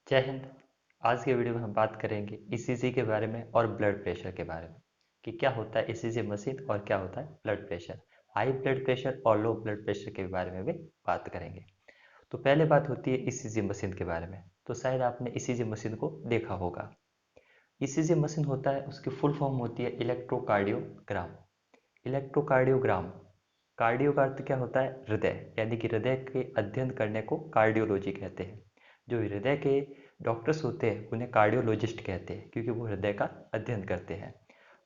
जय हिंद। आज के वीडियो में हम बात करेंगे ईसीजी के बारे में और ब्लड प्रेशर के बारे में कि क्या होता है ईसीजी मशीन और क्या होता है blood pressure. High blood pressure और लो ब्लड प्रेशर के बारे में भी बात करेंगे। तो पहले बात होती है ईसीजी मशीन के बारे में। तो शायद आपने ईसीजी मशीन को देखा होगा। ईसीजी मशीन होता है, उसकी फुल फॉर्म होती है इलेक्ट्रोकार्डियोग्राम। इलेक्ट्रोकार्डियोग्राम, कार्डियो का अर्थ क्या होता है? हृदय, यानी कि हृदय के अध्ययन करने को कार्डियोलॉजी कहते हैं। जो हृदय के डॉक्टर्स होते हैं उन्हें कार्डियोलॉजिस्ट कहते हैं, क्योंकि वो हृदय का अध्ययन करते हैं।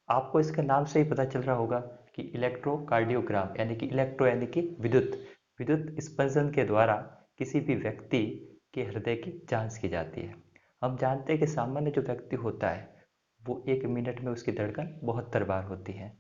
आपको इसके नाम से ही पता चल रहा होगा कि इलेक्ट्रोकार्डियोग्राम यानी कि इलेक्ट्रो यानी कि विद्युत, विद्युत स्पंदन के द्वारा किसी भी व्यक्ति के हृदय की जांच की जाती है। हम जानते हैं कि सामान्य जो व्यक्ति होता है वो 1 मिनट में उसकी धड़कन 72 बार होती है।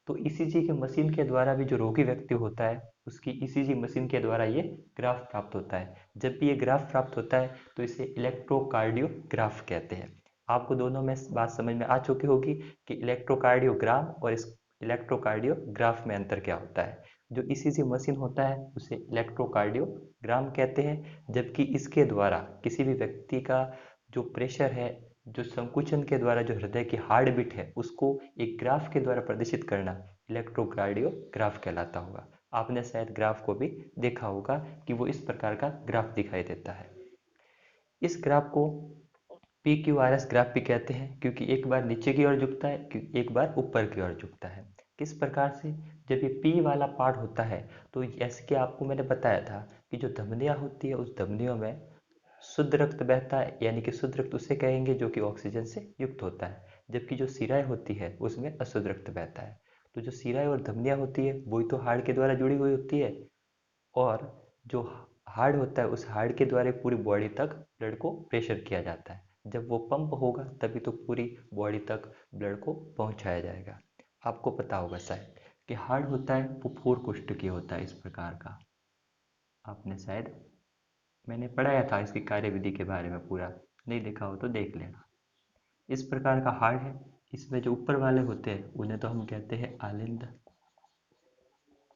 तो ईसीजी के मशीन के द्वारा भी जो रोगी व्यक्ति होता है उसकी ईसीजी मशीन के द्वारा ये ग्राफ प्राप्त होता है। जब भी ये ग्राफ प्राप्त होता है तो इसे इलेक्ट्रोकार्डियोग्राफ कहते हैं। आपको दोनों में बात समझ में आ चुकी होगी कि इलेक्ट्रोकार्डियोग्राम और इस इलेक्ट्रोकार्डियोग्राफ में अंतर क्या होता है। जो ईसीजी मशीन होता है उसे इलेक्ट्रोकार्डियोग्राम कहते हैं, जबकि इसके द्वारा किसी भी व्यक्ति का जो प्रेशर है, जो संकुचन के द्वारा जो हृदय की हार्ट बीट है उसको एक ग्राफ के द्वारा प्रदर्शित करना इलेक्ट्रोकार्डियोग्राफ कहलाता होगा। आपने शायद ग्राफ को भी देखा होगा कि वो इस प्रकार का ग्राफ दिखाई देता है। इस ग्राफ को P Q R S graph भी कहते हैं, क्योंकि एक बार नीचे की ओर झुकता है, एक बार ऊपर की ओर झुकता है। किस प्रकार से? जब ये पी वाला पार्ट होता है तो जैसे कि आपको मैंने बताया था कि जो धमनियाँ होती है उस धमनियों में शुद्ध रक्त बहता है, यानी कि शुद्ध रक्त उसे कहेंगे जो कि ऑक्सीजन से युक्त होता है। जबकि जो शिराएँ होती है उसमें अशुद्ध रक्त बहता है। तो जो शिराएँ और धमनियाँ होती है वही तो हार्ट के द्वारा जुड़ी हुई होती है, और जो हार्ट होता है उस हार्ट के द्वारा पूरी बॉडी तक ब्लड को प्रेशर किया जाता है। जब वो पंप होगा तभी तो पूरी बॉडी तक ब्लड को पहुंचाया जाएगा। आपको पता होगा शायद कि हार्ट होता है वो 4 कोष्ठकीय होता है इस प्रकार का। आपने शायद, मैंने पढ़ाया था इसकी कार्यविधि के बारे में पूरा, नहीं देखा हो तो देख लेना। इस प्रकार का हार्ट है। इसमें जो ऊपर वाले होते हैं उन्हें तो हम कहते हैं आलिंद,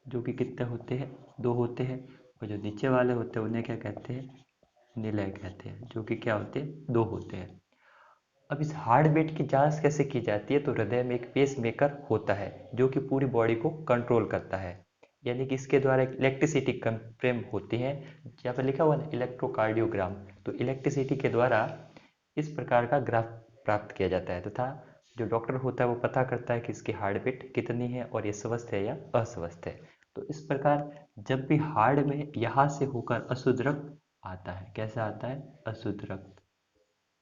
जो कि कितने होते हैं? 2 होते हैं। और जो नीचे वाले होते हैं उन्हें क्या कहते हैं? निलय कहते हैं, जो कि क्या होते हैं? 2 होते हैं। अब इस हार्ट बीट की जांच कैसे की जाती है? तो हृदय में एक पेस मेकर होता है जो कि पूरी बॉडी को कंट्रोल करता है, यानी कि इसके द्वारा एक इलेक्ट्रिसिटी कंप्रेम होती है। यहाँ पर लिखा हुआ है इलेक्ट्रोकार्डियोग्राम, तो इलेक्ट्रिसिटी के द्वारा इस प्रकार का ग्राफ प्राप्त किया जाता है, तथा जो डॉक्टर होता है वो पता करता है कि इसकी हार्ट बीट कितनी है और ये स्वस्थ है या अस्वस्थ है। तो इस प्रकार जब भी हार्ट में यहाँ से होकर अशुद्ध रक्त आता है, कैसा आता है? अशुद्ध रक्त।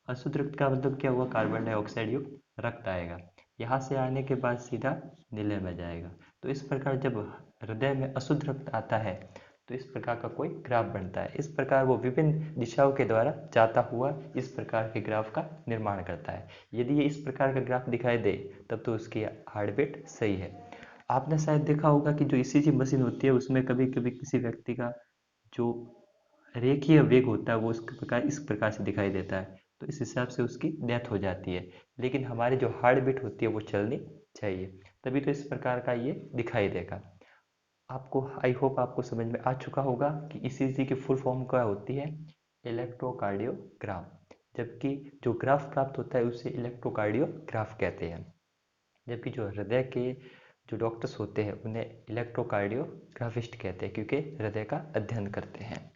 अशुद्ध रक्त का मतलब क्या हुआ? कार्बन डाइऑक्साइड युक्त रक्त आएगा। यहाँ से आने के बाद सीधा नीले में जाएगा। तो इस प्रकार जब हृदय में अशुद्ध रक्त आता है तो इस प्रकार का कोई ग्राफ बनता है। इस प्रकार वो विभिन्न दिशाओं के द्वारा जाता हुआ इस प्रकार के ग्राफ का निर्माण करता है। यदि ये इस प्रकार का ग्राफ दिखाई दे तब तो उसकी हार्ट बीट सही है। आपने शायद देखा होगा कि जो ईसीजी मशीन होती है उसमें कभी कभी किसी व्यक्ति का जो रेखीय वेग होता है वो इस प्रकार से दिखाई देता है, तो इस हिसाब से उसकी डेथ हो जाती है। लेकिन हमारी जो हार्ट बीट होती है वो चलनी चाहिए, तभी तो इस प्रकार का ये दिखाई देगा। आपको, आई होप आपको समझ में आ चुका होगा कि ईसीजी की फुल फॉर्म क्या होती है? इलेक्ट्रोकार्डियोग्राम। जबकि जो ग्राफ प्राप्त होता है उसे इलेक्ट्रोकार्डियोग्राफ कहते हैं। जबकि जो हृदय के जो डॉक्टर्स होते हैं उन्हें इलेक्ट्रोकार्डियोग्राफिस्ट कहते हैं, क्योंकि हृदय का अध्ययन करते हैं।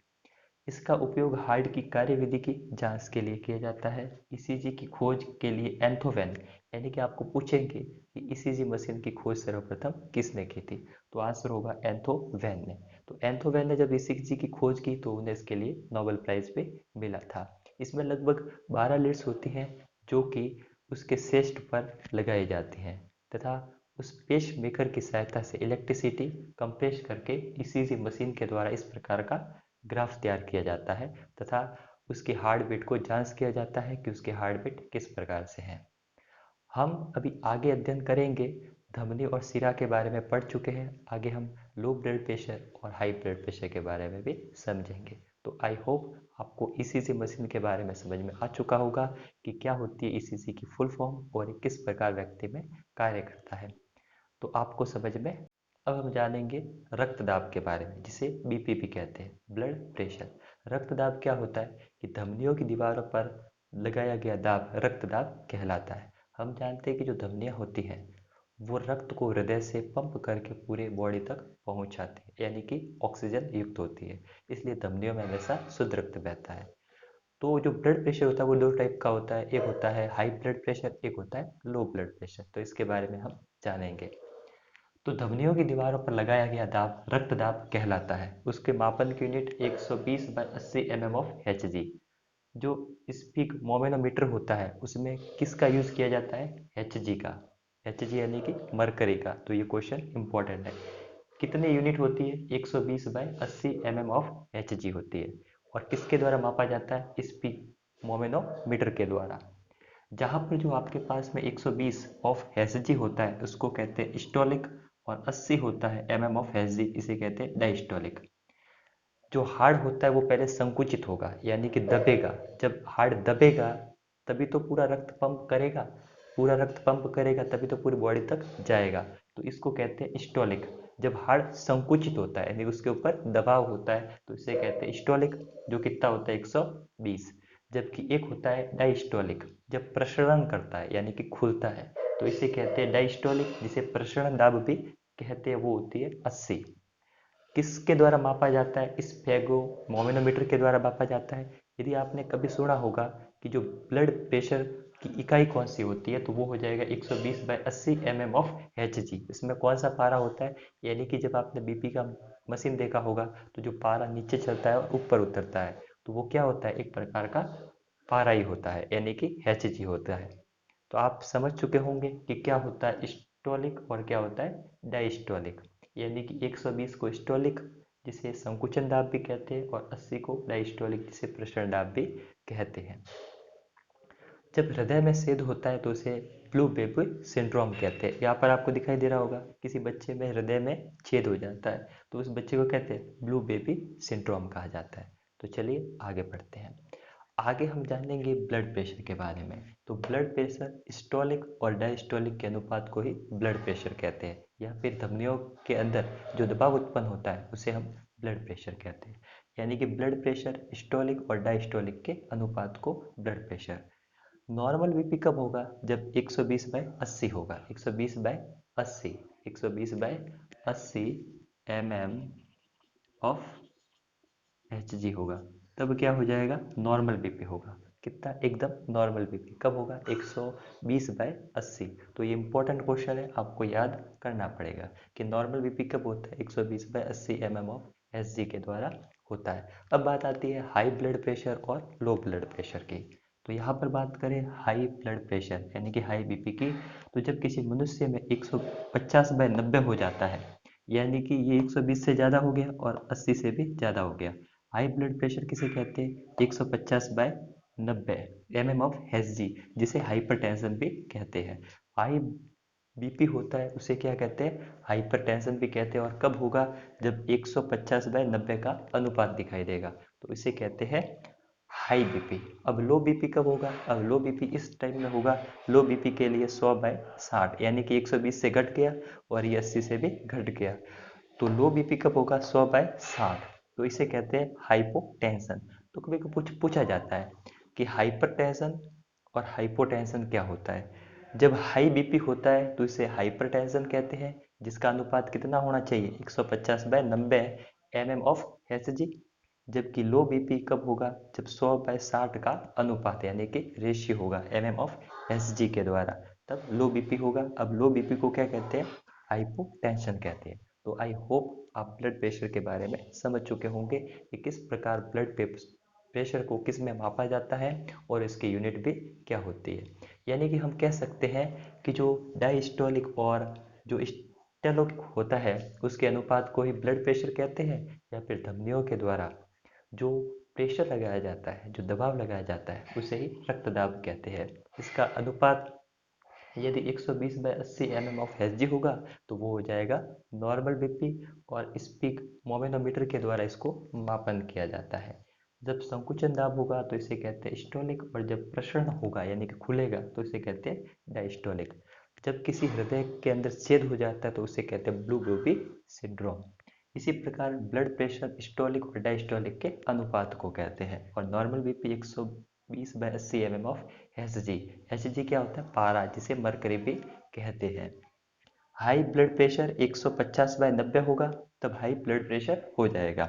इसका उपयोग हार्ट की कार्यविधि की जांच के लिए किया जाता है। ईसीजी की खोज के लिए एंथोवेन, यानी कि आपको पूछेंगे कि ईसीजी मशीन की खोज सर्वप्रथम किसने की थी, तो आंसर होगा एंथोवेन ने। तो एंथोवेन ने जब ईसीजी की खोज की तो उन्हें इसके लिए नोबेल प्राइज भी मिला था। इसमें लगभग 12 लीड्स होती हैं जो कि उसके चेस्ट पर लगाई जाती हैं, तथा उस पेस मेकर की सहायता से इलेक्ट्रिसिटी कंप्रेस करके ईसीजी मशीन के द्वारा इस प्रकार का ग्राफ तैयार किया जाता है, तथा उसकी हार्ट बीट को जांच किया जाता है कि उसकी हार्ट बीट किस प्रकार से है। हम अभी आगे अध्ययन करेंगे, धमनी और शिरा के बारे में पढ़ चुके हैं। आगे हम लो ब्लड प्रेशर और हाई ब्लड प्रेशर के बारे में भी समझेंगे। तो आई होप आपको ईसीजी मशीन के बारे में समझ में आ चुका होगा कि क्या होती है ईसीजी की फुल फॉर्म और ये किस प्रकार व्यक्ति में कार्य करता है। तो आपको समझ में, अब हम जानेंगे रक्तदाब के बारे में, जिसे बीपी भी कहते हैं, ब्लड प्रेशर। रक्त दाब क्या होता है कि धमनियों की दीवारों पर लगाया गया दाब रक्त दाब कहलाता है। हम जानते हैं कि जो धमनियाँ होती हैं वो रक्त को हृदय से पंप करके पूरे बॉडी तक पहुंचाती है, यानी कि ऑक्सीजन युक्त होती है, इसलिए धमनियों में हमेशा शुद्ध रक्त बहता है। तो जो ब्लड प्रेशर होता है वो दो टाइप का होता है, एक होता है हाई ब्लड प्रेशर, एक होता है लो ब्लड प्रेशर। तो इसके बारे में हम जानेंगे। तो धमनियों की दीवारों पर लगाया गया दाब रक्त दाब कहलाता है। उसके मापन की यूनिट 120/80 mm ऑफ Hg। जो स्पीक मोमेनोमीटर होता है उसमें किसका यूज किया जाता है? Hg का। Hg यानी कि मरकरी का। तो ये क्वेश्चन इंपॉर्टेंट है। कितनी यूनिट होती है? 120/80 mm ऑफ Hg होती है। और किसके द्वारा मापा जाता है? स्पीक मोमेनोमीटर के द्वारा। जहाँ पर जो आपके पास में 120 ऑफ Hg होता है उसको कहते हैं स्टोलिक, और 80 होता है mm ऑफ Hg, इसे कहते हैं डायस्टोलिक। जो हार्ट होता है वो पहले संकुचित होगा, यानी कि दबेगा। जब हार्ट दबेगा तभी तो पूरा रक्त पंप करेगा, पूरा रक्त पंप करेगा तभी तो पूरी बॉडी तक जाएगा। तो इसको कहते हैं स्टोलिक। जब हार्ट संकुचित होता है यानी उसके ऊपर दबाव होता है तो इसे कहते हैं स्टोलिक, जो कितना होता है 120। जबकि एक होता है डायस्टोलिक, जब प्रसरण करता है यानी कि खुलता है तो इसे कहते हैं डायस्टोलिक, जिसे प्रसरण दाब भी कहते हैं, वो होती है 80। किसके द्वारा मापा जाता है? स्फेगोमोमेनोमीटर के द्वारा मापा जाता है। यदि आपने कभी सुना होगा कि जो ब्लड प्रेशर की इकाई कौन सी होती है तो वो हो जाएगा 120/80 mm ऑफ Hg। इसमें कौन सा पारा होता है? यानी कि जब आपने बीपी का मशीन देखा होगा तो जो पारा नीचे चलता है और ऊपर उतरता है तो वो क्या होता है? एक प्रकार का पारा ही होता है, यानी कि Hg होता है। तो आप समझ चुके होंगे कि क्या होता है स्टोलिक और क्या होता है डायस्टोलिक। यानी कि 120 को स्टोलिक जिसे संकुचन दाब भी कहते हैं और 80 को डायस्टोलिक जिसे प्रसरण दाब भी कहते हैं। जब हृदय में छेद होता है तो उसे ब्लू बेबी सिंड्रोम कहते हैं। यहाँ पर आपको दिखाई दे रहा होगा किसी बच्चे में हृदय में छेद हो जाता है तो उस बच्चे को कहते हैं ब्लू बेबी सिंड्रोम कहा जाता है। तो चलिए आगे बढ़ते हैं। आगे हम जानेंगे ब्लड प्रेशर के बारे में। तो ब्लड प्रेशर स्टोलिक और डायस्टोलिक के अनुपात को ही ब्लड प्रेशर कहते हैं, या फिर धमनियों के अंदर जो दबाव उत्पन्न होता है उसे हम ब्लड प्रेशर कहते हैं। यानी कि ब्लड प्रेशर स्टोलिक और डायस्टोलिक के अनुपात को ब्लड प्रेशर। नॉर्मल बीपी कब होगा? जब 120/80 होगा। 120/80, 120/80 mm ऑफ Hg होगा, तब क्या हो जाएगा? नॉर्मल बीपी होगा। कितना? एकदम नॉर्मल बीपी कब होगा? 120/80। तो ये इंपॉर्टेंट क्वेश्चन है, आपको याद करना पड़ेगा कि नॉर्मल बीपी कब होता है? 120/80 mm ऑफ Hg के द्वारा होता है। अब बात आती है हाई ब्लड प्रेशर और लो ब्लड प्रेशर की। तो यहाँ पर बात करें हाई ब्लड प्रेशर यानी कि हाई बीपी की, तो जब किसी मनुष्य में 150/90 हो जाता है, यानी कि ये 120 से ज़्यादा हो गया और 80 से भी ज़्यादा हो गया। हाई ब्लड प्रेशर किसे कहते हैं? 150/90 mm ऑफ Hg, जिसे हाइपरटेंशन भी कहते हैं। हाई बीपी होता है उसे क्या कहते हैं? हाइपरटेंशन भी कहते हैं। और कब होगा? जब 150/90 का अनुपात दिखाई देगा तो इसे कहते हैं हाई बीपी। अब लो बीपी कब होगा? अब लो बीपी इस टाइम में होगा। लो बीपी के लिए 100/60, यानी कि 120 से घट गया और ये 80 से भी घट गया। तो लो बीपी कब होगा? 100/60। तो इसे कहते हैं हाइपोटेंशन। तो कभी कभी पूछा जाता है कि हाइपरटेंशन और हाइपोटेंशन क्या होता है। जब हाई बीपी होता है तो इसे हाइपरटेंशन कहते हैं, जिसका अनुपात कितना होना चाहिए? 150/90 mm ऑफ Hg। जबकि लो बीपी कब होगा? जब 100/60 का अनुपात यानी कि रेशियो होगा mm ऑफ Hg के द्वारा, तब लो बीपी होगा। अब लो बीपी को क्या कहते हैं? हाइपोटेंशन कहते हैं। तो आई होप आप ब्लड प्रेशर के बारे में समझ चुके होंगे कि किस प्रकार ब्लड प्रेशर को किस में मापा जाता है और इसकी यूनिट भी क्या होती है। यानी कि हम कह सकते हैं कि जो डायस्टोलिक और जो स्टेलिक होता है उसके अनुपात को ही ब्लड प्रेशर कहते हैं, या फिर धमनियों के द्वारा जो प्रेशर लगाया जाता है, जो दबाव लगाया जाता है, उसे ही रक्तदाब कहते हैं। इसका अनुपात यदि 120/80 mm ऑफ Hg होगा तो वो हो जाएगा नॉर्मल बीपी, और स्पीक मोमेनोमीटर के द्वारा इसको मापन किया जाता है। जब संकुचन दाब होगा तो इसे कहते हैं स्टोलिक, और जब प्रसरण होगा यानी कि खुलेगा तो इसे कहते हैं डायस्टोलिक। जब किसी हृदय के अंदर छेद हो जाता है तो उसे कहते हैं ब्लू बेबी सिंड्रोम। इसी प्रकार ब्लड प्रेशर स्टोलिक और डायस्टोलिक के अनुपात को कहते हैं। और normal BP 120/80 mm of Hg। Hg क्या होता है? पारा, जिसे मरकरी भी कहते हैं। हाई ब्लड प्रेशर 150/90 होगा, तब हाई ब्लड प्रेशर हो जाएगा,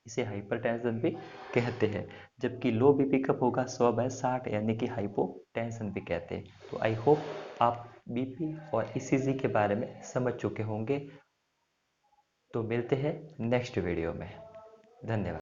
इसे हाइपरटेंशन भी कहते हैं। जबकि लो बीपी कब होगा? 100/60, यानी कि हाइपोटेंशन भी कहते हैं। तो आई होप आप बीपी और ईसीजी के बारे में समझ चुके होंगे। तो मिलते हैं नेक्स्ट वीडियो में। धन्यवाद।